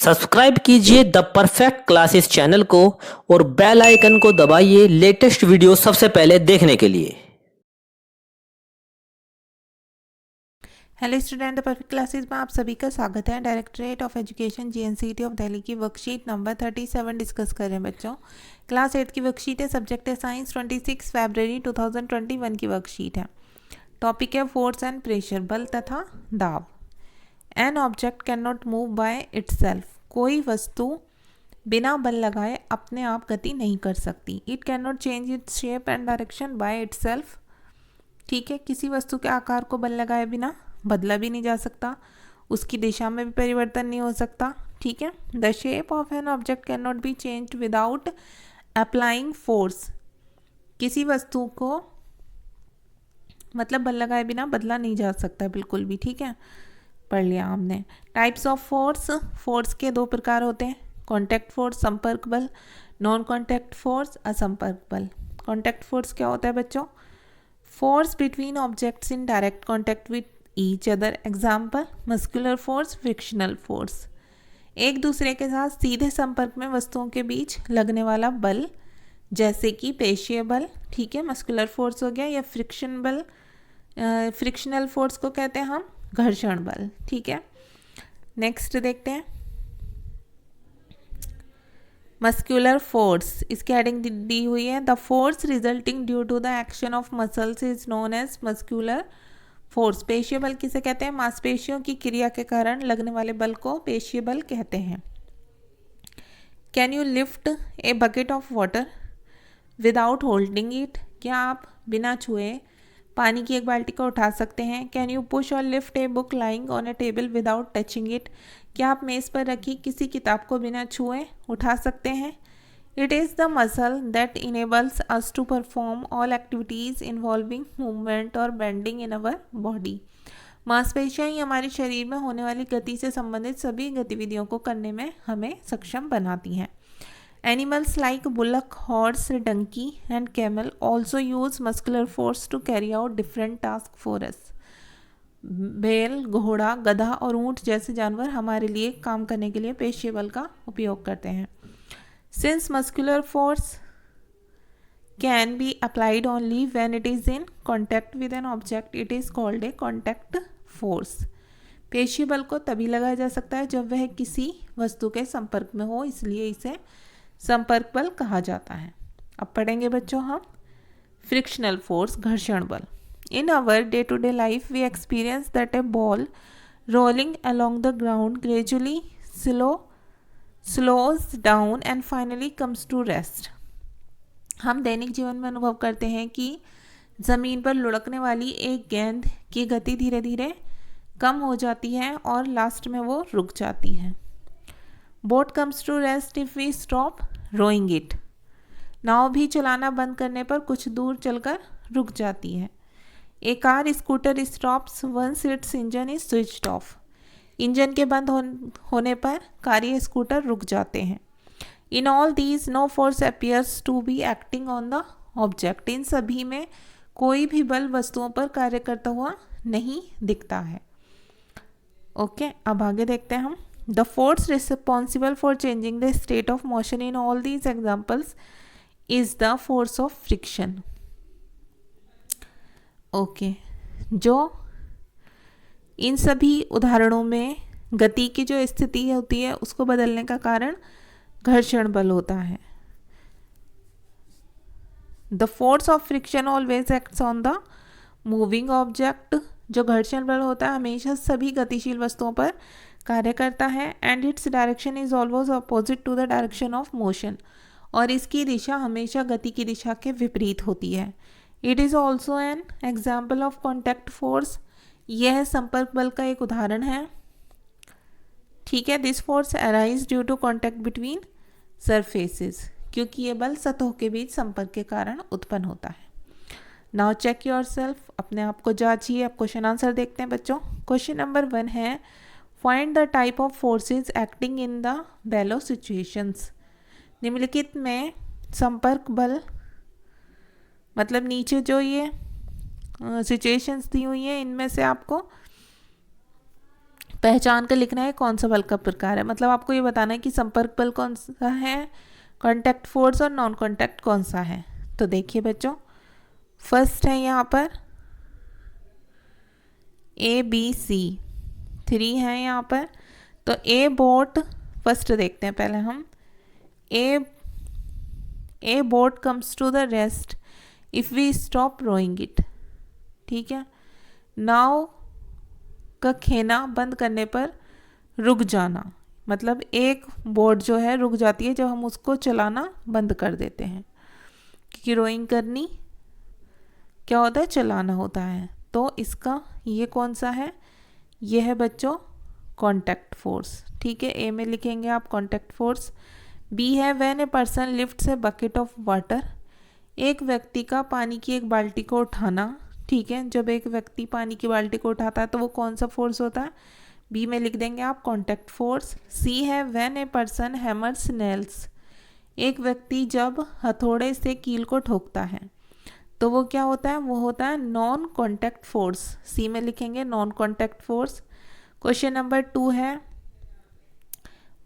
Subscribe कीजिए the perfect classes channel को और बेल आइकन को दबाइए लेटेस्ट वीडियो सबसे पहले देखने के लिए। Hello student, the perfect classes में आप सभी का स्वागत है। Directorate of education GNCT of Delhi की वर्कशीट नंबर 37 डिस्कस कर रहे हैं बच्चों। क्लास 8 की वर्कशीट है, सब्जेक्ट है साइंस, 26 फरवरी 2021 की वर्कशीट है। टॉपिक है फोर्स एंड प्रेशर, बल तथा दाब। An object can not move by itself, कोई वस्तु बिना बल लगाए अपने आप गति नहीं कर सकती। It can not change its shape and direction by itself, ठीक है। किसी वस्तु के आकार को बल लगाए बिना बदला भी नहीं जा सकता, उसकी दिशा में भी परिवर्तन नहीं हो सकता, ठीक है। The shape of an object can not be changed without applying force, किसी वस्तु को मतलब बल लगाए बिना बदला नहीं जा सकता बिल्कुल भी, ठीक है। पढ़ लिया हमने। टाइप्स ऑफ फोर्स, फोर्स के दो प्रकार होते हैं, कॉन्टैक्ट फोर्स संपर्क बल, नॉन कॉन्टैक्ट फोर्स असंपर्क बल। कॉन्टैक्ट फोर्स क्या होता है बच्चों? Force between objects in direct contact with each other. Example, muscular force, frictional force, एक दूसरे के साथ सीधे संपर्क में वस्तुओं के बीच लगने वाला बल, जैसे कि पेशीय बल, ठीक है, मस्कुलर फोर्स हो गया, या फ्रिक्शन बल, फ्रिक्शनल फोर्स को कहते हैं हम घर्षण बल, ठीक है। नेक्स्ट देखते हैं मस्कुलर फोर्स, इसकी हेडिंग दी हुई है, the force resulting due to the action of muscles is known as muscular force. पेशीय बल किसे कहते हैं? मांसपेशियों की क्रिया के कारण लगने वाले बल को पेशीय बल कहते हैं। Can you lift a bucket of water without holding it, क्या आप बिना छुए पानी की एक बाल्टी को उठा सकते हैं? कैन यू पुश और lift a book lying on A table without touching it, क्या आप मेज़ पर रखी किसी किताब को बिना छुए उठा सकते हैं? It is the muscle that enables us to perform all activities involving movement or bending in our body. मांसपेशियां ही हमारे शरीर में होने वाली गति से संबंधित सभी गतिविधियों को करने में हमें सक्षम बनाती हैं। Animals like bullock, horse, donkey and camel also use muscular force to carry out different tasks for us. बैल, घोड़ा, गधा और ऊंट जैसे जानवर हमारे लिए काम करने के लिए पेशीय बल का उपयोग करते हैं। Since muscular force can be applied only when it is in contact with an object, it is called a contact force. पेशीय बल को तभी लगाया जा सकता है जब वह किसी वस्तु के संपर्क में हो, इसलिए इसे संपर्क बल कहा जाता है। अब पढ़ेंगे बच्चों हम फ्रिक्शनल फोर्स, घर्षण बल। In our day-to-day life, we experience that a ball rolling along the ground gradually slows down and finally comes to rest. हम दैनिक जीवन में अनुभव करते हैं कि ज़मीन पर लुढ़कने वाली एक गेंद की गति धीरे धीरे कम हो जाती है और लास्ट में वो रुक जाती है। Boat comes to rest if we stop rowing it, नाव भी चलाना बंद करने पर कुछ दूर चलकर रुक जाती है। A car scooter stops once its engine is switched off, engine के बंद होने पर कार या स्कूटर रुक जाते हैं। In all these no force appears to be acting on the object, इन सभी में कोई भी बल वस्तुओं पर कार्य करता हुआ नहीं दिखता है। ओके, अब आगे देखते हैं हम। The force responsible for changing the state of motion in all these examples is the force of friction. Okay, जो इन सभी उदाहरणों में गति की जो स्थिति होती है उसको बदलने का कारण घर्षण बल होता है। The force of friction always acts on the moving object, जो घर्षण बल होता है हमेशा सभी गतिशील वस्तुओं पर कार्य करता है। And its direction is always opposite to the direction of motion, और इसकी दिशा हमेशा गति की दिशा के विपरीत होती है। It is also an example of contact force, यह संपर्क बल का एक उदाहरण है, ठीक है। This force arise due to contact between surfaces, क्योंकि ये बल सतहों के बीच संपर्क के कारण उत्पन्न होता है। नाउ चेक योर सेल्फ, अपने आप को जांचिए। अब क्वेश्चन आंसर देखते हैं बच्चों। क्वेश्चन नंबर 1 है, find the type of forces acting in the below situations. निम्नलिखित में संपर्क बल, मतलब नीचे जो ये सिचुएशंस दी हुई हैं इनमें से आपको पहचान कर लिखना है कौन सा बल का प्रकार है, मतलब आपको ये बताना है कि संपर्क बल कौन सा है, कॉन्टैक्ट फोर्स और नॉन कॉन्टैक्ट कौन सा है। तो देखिए बच्चों, फर्स्ट है यहाँ पर ABC, 3 है यहाँ पर। तो ए बोट फर्स्ट देखते हैं पहले हम। A boat comes to the rest if we stop rowing it. ठीक है, नाव का खेना बंद करने पर रुक जाना, मतलब एक बोट जो है रुक जाती है जब हम उसको चलाना बंद कर देते हैं, क्योंकि रोइंग करनी क्या होता है, चलाना होता है। तो इसका ये कौन सा है, ये है बच्चों कॉन्टैक्ट फोर्स। ठीक है, ए में लिखेंगे आप कॉन्टैक्ट फोर्स। बी है when a person lifts a bucket of water, एक व्यक्ति का पानी की एक बाल्टी को उठाना। ठीक है, जब एक व्यक्ति पानी की बाल्टी को उठाता है तो वो कौन सा फोर्स होता है, बी में लिख देंगे आप कॉन्टैक्ट फोर्स। सी है when a person hammers nails, एक व्यक्ति जब हथौड़े से कील को ठोकता है तो वो क्या होता है, वो होता है नॉन कॉन्टैक्ट फोर्स। सी में लिखेंगे non contact force. Question number 2 है,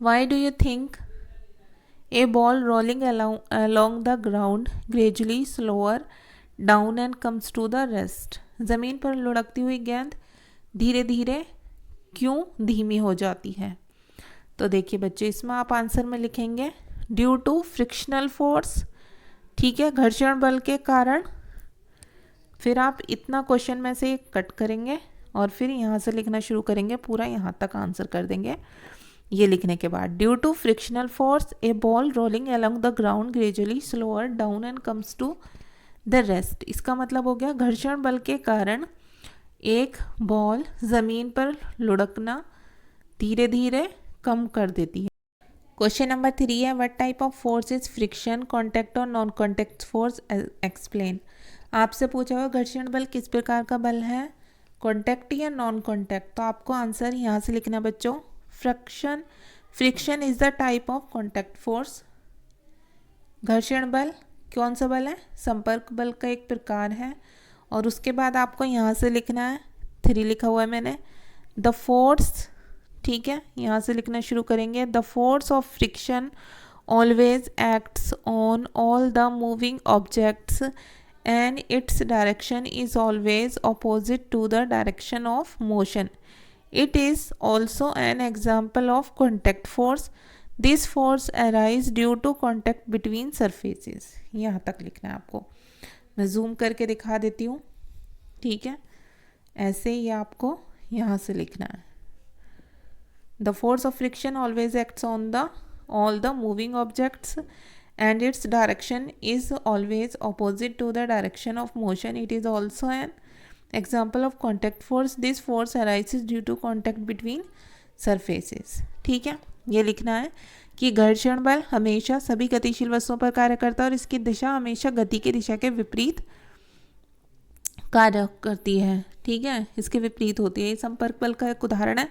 why do you think a ball rolling along the ground gradually slower down and comes to the rest, ज़मीन पर लुढ़कती हुई गेंद धीरे धीरे क्यों धीमी हो जाती है। तो देखिए बच्चों, इसमें आप आंसर में लिखेंगे ड्यू टू फ्रिक्शनल फोर्स। ठीक है, घर्षण बल के कारण। फिर आप इतना क्वेश्चन में से कट करेंगे और फिर यहाँ से लिखना शुरू करेंगे, पूरा यहाँ तक आंसर कर देंगे। ये लिखने के बाद due to frictional force a ball rolling along the ground gradually slower down and comes to the rest, इसका मतलब हो गया घर्षण बल के कारण एक बॉल ज़मीन पर लुढ़कना धीरे धीरे कम कर देती है। क्वेश्चन नंबर 3 है, what type of force is friction, contact और नॉन कॉन्टैक्ट फोर्स, एक्सप्लेन। आपसे पूछा हुआ घर्षण बल किस प्रकार का बल है, कॉन्टैक्ट या नॉन कॉन्टैक्ट। तो आपको आंसर यहाँ से लिखना बच्चों, friction is the type of contact force. घर्षण बल कौन सा बल है, संपर्क बल का एक प्रकार है। और उसके बाद आपको यहाँ से लिखना है, 3 लिखा हुआ है मैंने, द फोर्स। ठीक है, यहाँ से लिखना शुरू करेंगे, the force of friction always acts on all the moving objects and its direction is always opposite to the direction of motion. It is also an example of contact force. This force arise due to contact between surfaces. यहाँ तक लिखना है आपको, मैं zoom करके दिखा देती हूँ। ठीक है, ऐसे ही आपको यहाँ से लिखना है, the force of friction always acts on the all the moving objects and its direction is always opposite to the direction of motion. It is also an example of contact force. This force arises due to contact between surfaces. ठीक है, ये लिखना है कि घर्षण बल हमेशा सभी गतिशील वस्तुओं पर कार्य करता है और इसकी दिशा हमेशा गति की दिशा के विपरीत कार्य करती है। ठीक है, इसके विपरीत होती है। ये संपर्क बल का एक उदाहरण है,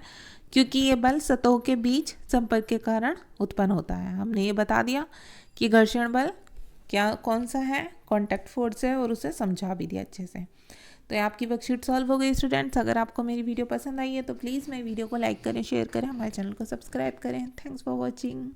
क्योंकि ये बल सतहों के बीच संपर्क के कारण उत्पन्न होता है। हमने ये बता दिया कि घर्षण बल क्या कौन सा है, कॉन्टैक्ट फोर्स है, और उसे समझा भी दिया अच्छे से। तो ये आपकी वर्कशीट सॉल्व हो गई स्टूडेंट्स। अगर आपको मेरी वीडियो पसंद आई है तो प्लीज़ मेरी वीडियो को लाइक करें, शेयर करें, हमारे चैनल को सब्सक्राइब करें। Thanks for watching.